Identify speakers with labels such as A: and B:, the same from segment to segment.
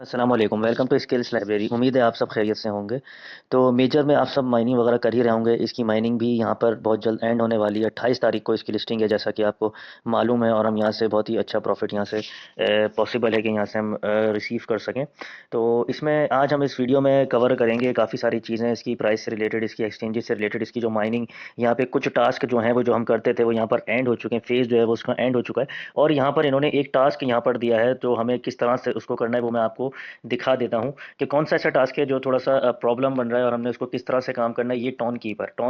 A: अस्सलाम वालेकुम, welcome to skills library. उम्मीद है आप सब खैरियत से होंगे। तो मेजर में आप सब माइनिंग वगैरह कर ही रहे होंगे। इसकी माइनिंग भी यहाँ पर बहुत जल्द एंड होने वाली है। 28 तारीख को इसकी लिस्टिंग है, जैसा कि आपको मालूम है, और हम यहाँ से बहुत ही अच्छा प्रॉफिट यहाँ से पॉसिबल है कि यहाँ से हम रिसीव कर सकें। तो इसमें आज हम इस वीडियो में कवर करेंगे काफ़ी सारी चीज़ें, इसकी प्राइस से रिलेटेड, इसकी एक्सचेंजेस से रिलेटेड, इसकी जो माइनिंग यहाँ पे कुछ टास्क जो हैं वो जो हम करते थे वो यहाँ पर एंड हो चुके हैं। फेज़ जो है वो उसका एंड हो चुका है, और यहाँ पर इन्होंने एक टास्क यहाँ पर दिया है जो हमें किस तरह से उसको करना है वो मैं आपको दिखा देता हूँ कि कौन सा ऐसा टास्क है जो थोड़ा सा प्रॉब्लम बन रहा है और हमने उसको किस तरह से काम करना है। ये टॉन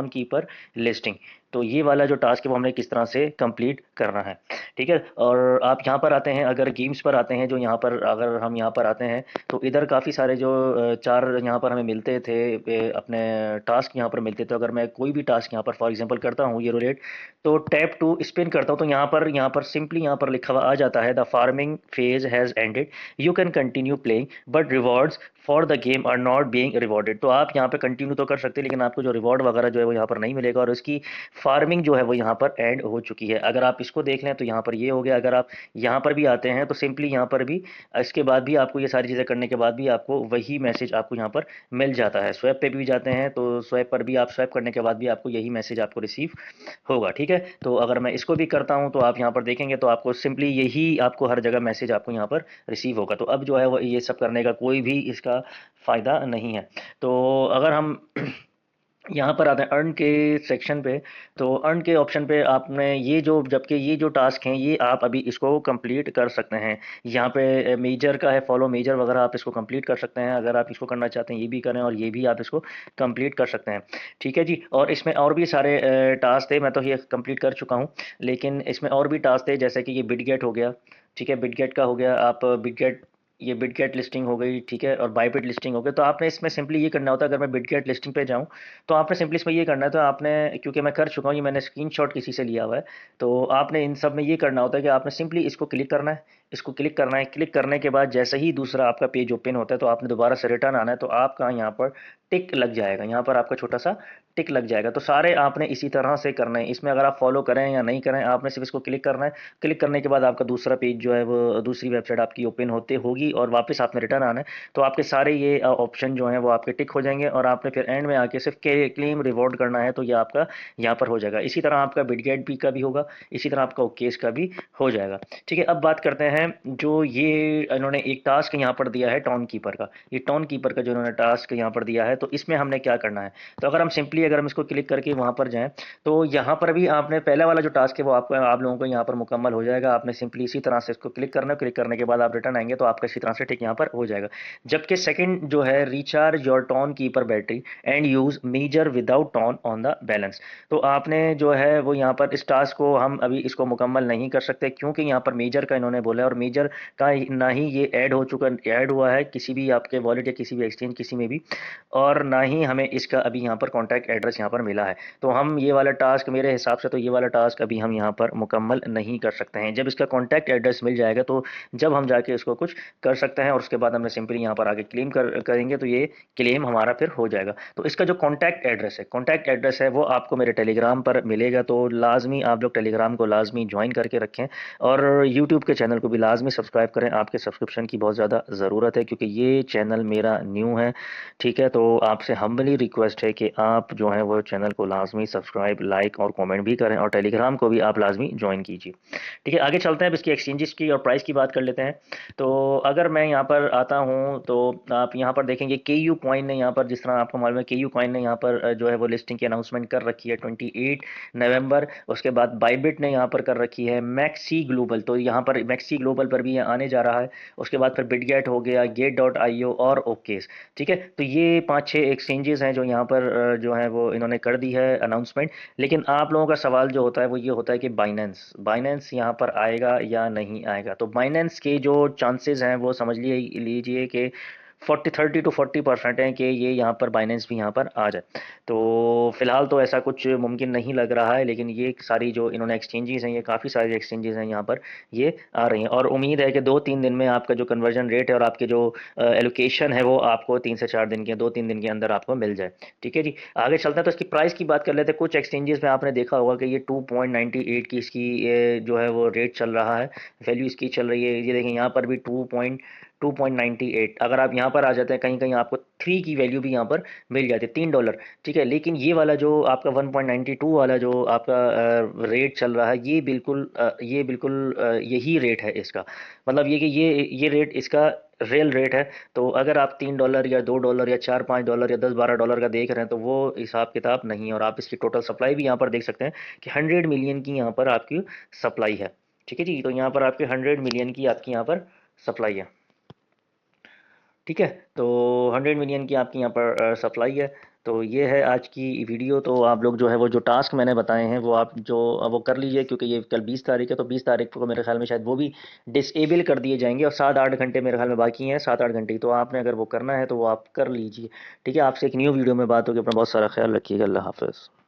A: कीपर लिस्टिंग, तो ये वाला जो टास्क है वो हमने किस तरह से कंप्लीट करना है। ठीक है, और आप यहाँ पर आते हैं, अगर गेम्स पर आते हैं, जो यहाँ पर अगर हम यहाँ पर आते हैं तो इधर काफ़ी सारे जो चार यहाँ पर हमें मिलते थे, अपने टास्क यहाँ पर मिलते थे। अगर मैं कोई भी टास्क यहाँ पर फॉर एग्जांपल करता हूँ ये रोलेट, तो टैप टू स्पिन करता हूँ, तो यहाँ पर सिंपली यहाँ पर लिखा हुआ आ जाता है the farming phase has ended, you can continue playing but rewards for the game are not being rewarded. तो आप यहाँ पे कंटिन्यू तो कर सकते हैं, लेकिन आपको जो रिवॉर्ड वगैरह जो है वो यहाँ पर नहीं मिलेगा, और इसकी फार्मिंग जो है वो यहाँ पर एंड हो चुकी है। अगर आप इसको देख लें तो यहाँ पर ये हो गया। अगर आप यहाँ पर भी आते हैं तो सिंपली यहाँ पर भी इसके बाद भी आपको ये सारी चीज़ें करने के बाद भी आपको वही मैसेज आपको यहाँ पर मिल जाता है। स्वैप पे भी जाते हैं तो स्वैप पर भी आप स्वैप करने के बाद भी आपको यही मैसेज आपको रिसीव होगा। ठीक है, तो अगर मैं इसको भी करता हूँ तो आप यहाँ पर देखेंगे तो आपको सिंपली यही आपको हर जगह मैसेज आपको यहाँ पर रिसीव होगा। तो अब जो है वो ये सब करने का कोई भी इसका फ़ायदा नहीं है। तो अगर हम यहाँ पर आते हैं अर्न के सेक्शन पे, तो अर्न के ऑप्शन पे आपने ये जो, जबकि ये जो टास्क हैं ये आप अभी इसको कंप्लीट कर सकते हैं। यहाँ पे मेजर का है, फॉलो मेजर वगैरह, आप इसको कंप्लीट कर सकते हैं। अगर आप इसको करना चाहते हैं ये भी करें, और ये भी आप इसको कंप्लीट कर सकते हैं। ठीक है जी, और इसमें और भी सारे टास्क थे, मैं तो ये कंप्लीट कर चुका हूँ, लेकिन इसमें और भी टास्क थे, जैसे कि ये बिटगेट हो गया। ठीक है, बिटगेट का हो गया, आप बिटगेट, ये बिटगेट लिस्टिंग हो गई। ठीक है, और बायबिट लिस्टिंग हो गई। तो आपने इसमें सिंपली ये करना होता है, अगर मैं बिटगेट लिस्टिंग पे जाऊँ तो आपने सिंपली इसमें ये करना है, तो आपने, क्योंकि मैं कर चुका हूँ, ये मैंने स्क्रीनशॉट किसी से लिया हुआ है, तो आपने इन सब में ये करना होता है कि आपने सिंपली इसको क्लिक करना है, इसको क्लिक करना है। क्लिक करने के बाद जैसे ही दूसरा आपका पेज ओपन होता है तो आपने दोबारा से रिटर्न आना है, तो आपका यहाँ पर टिक लग जाएगा, यहाँ पर आपका छोटा सा टिक लग जाएगा। तो सारे आपने इसी तरह से करना है। इसमें अगर आप फॉलो करें या नहीं करें, आपने सिर्फ इसको क्लिक करना है। क्लिक करने के बाद आपका दूसरा पेज जो है वो, दूसरी वेबसाइट आपकी ओपन होते होगी, और वापस आपने रिटर्न आना है, तो आपके सारे ये ऑप्शन जो हैं वो आपके टिक हो जाएंगे, और आपने फिर एंड में आके सिर्फ क्लेम रिवॉर्ड करना है, तो ये आपका यहाँ पर हो जाएगा। इसी तरह आपका बिटगेट भी का भी होगा, इसी तरह आपका ओकेस का भी हो जाएगा। ठीक है, अब बात करते हैं जो ये इन्होंने एक टास्क यहाँ पर दिया है टॉन कीपर का। ये टॉन कीपर का जो इन्होंने टास्क यहाँ पर दिया है, तो इसमें हमने क्या करना है। तो अगर हम सिंपली, अगर हम इसको क्लिक करके वहाँ पर जाएं, तो यहाँ पर भी आपने पहला वाला जो टास्क है वो आपको, आप लोगों को यहाँ पर मुकम्मल हो जाएगा। आपने सिंपली इसी तरह से इसको क्लिक करना है, क्लिक करने के बाद आप रिटर्न आएंगे तो आपका इसी तरह से टिक यहाँ पर हो जाएगा। जबकि सेकंड जो है, recharge your Tonkeeper battery and use major without TON on the balance, तो आपने जो है वो यहाँ पर इस टास्क को हम अभी इसको मुकम्मल नहीं कर सकते, क्योंकि यहाँ पर मेजर का इन्होंने बोला है, और मेजर का ना ही ये ऐड हुआ है किसी भी आपके वॉलेट या किसी भी एक्सचेंज किसी में भी, और ना ही हमें इसका अभी यहाँ पर कॉन्टैक्ट एड्रेस यहाँ पर मिला है। तो हम ये वाला टास्क, मेरे हिसाब से तो ये वाला टास्क अभी हम यहाँ पर मुकम्मल नहीं कर सकते हैं। जब इसका कॉन्टैक्ट एड्रेस मिल जाएगा तो जब हम जाके इसको कुछ कर सकते हैं, और उसके बाद हमने सिंपली यहाँ पर आगे क्लेम करेंगे तो ये क्लेम हमारा फिर हो जाएगा। तो इसका जो कॉन्टैक्ट एड्रेस है वो आपको मेरे टेलीग्राम पर मिलेगा, तो लाजमी आप लोग टेलीग्राम को लाजमी ज्वाइन करके रखें, और यूट्यूब के चैनल को भी लाजमी सब्सक्राइब करें। आपके सब्सक्रिप्शन की बहुत ज़्यादा ज़रूरत है, क्योंकि ये चैनल मेरा न्यू है। ठीक है, तो आपसे हम्बली रिक्वेस्ट है कि आप जो है वो चैनल को लाजमी सब्सक्राइब, लाइक और कमेंट भी करें, और टेलीग्राम को भी आप लाजमी ज्वाइन कीजिए। ठीक है, आगे चलते हैं, अब इसकी एक्सचेंजेस की और प्राइस की बात कर लेते हैं। तो अगर मैं यहाँ पर आता हूँ तो आप यहाँ पर देखेंगे के यू कॉइन ने यहाँ पर, जिस तरह आपको मालूम है, के यू कॉइन ने यहाँ पर जो है वो लिस्टिंग की अनाउंसमेंट कर रखी है 28 नवंबर। उसके बाद बाइबिट ने यहाँ पर कर रखी है, मैक्सी ग्लोबल, तो यहाँ पर मैक्सी ग्लोबल पर भी ये आने जा रहा है। उसके बाद फिर बिटगेट हो गया, गेट.io और ओकेस। ठीक है, तो ये 5-6 एक्सचेंजेस हैं जो यहाँ पर जो है वो इन्होंने कर दी है अनाउंसमेंट। लेकिन आप लोगों का सवाल जो होता है वो ये होता है कि बाइनेंस बाइनेंस यहाँ पर आएगा या नहीं आएगा। तो बाइनेंस के जो चांसेस हैं वो समझ लीजिए कि 30 to 40% है कि ये यहाँ पर बाइनेंस भी यहाँ पर आ जाए। तो फिलहाल तो ऐसा कुछ मुमकिन नहीं लग रहा है, लेकिन ये सारी जो इन्होंने एक्सचेंजेस हैं, ये काफ़ी सारी एक्सचेंजेस हैं यहाँ पर ये आ रही हैं, और उम्मीद है कि 2-3 दिन में आपका जो कन्वर्जन रेट है और आपके जो एलोकेशन है वो आपको 3 से 4 दिन के, 2-3 दिन के अंदर आपको मिल जाए। ठीक है जी, आगे चलते हैं, तो इसकी प्राइस की बात कर लेते हैं। कुछ एक्सचेंजेस में आपने देखा होगा कि ये 2.98 की इसकी जो है वो रेट चल रहा है, वैल्यू इसकी चल रही है। ये देखें, यहाँ पर भी 2.98। अगर आप यहाँ पर आ जाते हैं कहीं कहीं आपको 3 की वैल्यू भी यहाँ पर मिल जाती है, $3। ठीक है, लेकिन ये वाला जो आपका 1.92 वाला जो आपका रेट चल रहा है, ये बिल्कुल यही रेट है इसका। मतलब ये कि ये रेट इसका रियल रेट है। तो अगर आप $3 या $2 या $4-5 या $10-12 का देख रहे हैं तो वो हिसाब किताब नहीं है। और आप इसकी टोटल सप्लाई भी यहाँ पर देख सकते हैं कि 100 मिलियन की यहाँ पर आपकी सप्लाई है। ठीक है जी, तो यहाँ पर आपके 100 मिलियन की आपकी यहाँ पर सप्लाई है। ठीक है, तो 100 मिलियन की आपकी यहाँ पर सप्लाई है। तो ये है आज की वीडियो। तो आप लोग जो है वो जो टास्क मैंने बताए हैं वो आप जो वो कर लीजिए, क्योंकि ये कल 20 तारीख है, तो 20 तारीख को मेरे ख्याल में शायद वो भी डिसेबल कर दिए जाएंगे। और 7-8 घंटे मेरे ख्याल में बाकी हैं, 7-8 घंटे, तो आपने अगर वो करना है तो वो आप कर लीजिए। ठीक है, आपसे एक न्यू वीडियो में बात होगी। अपना बहुत सारा ख्याल रखिएगा। अल्लाह हाफ़िज़।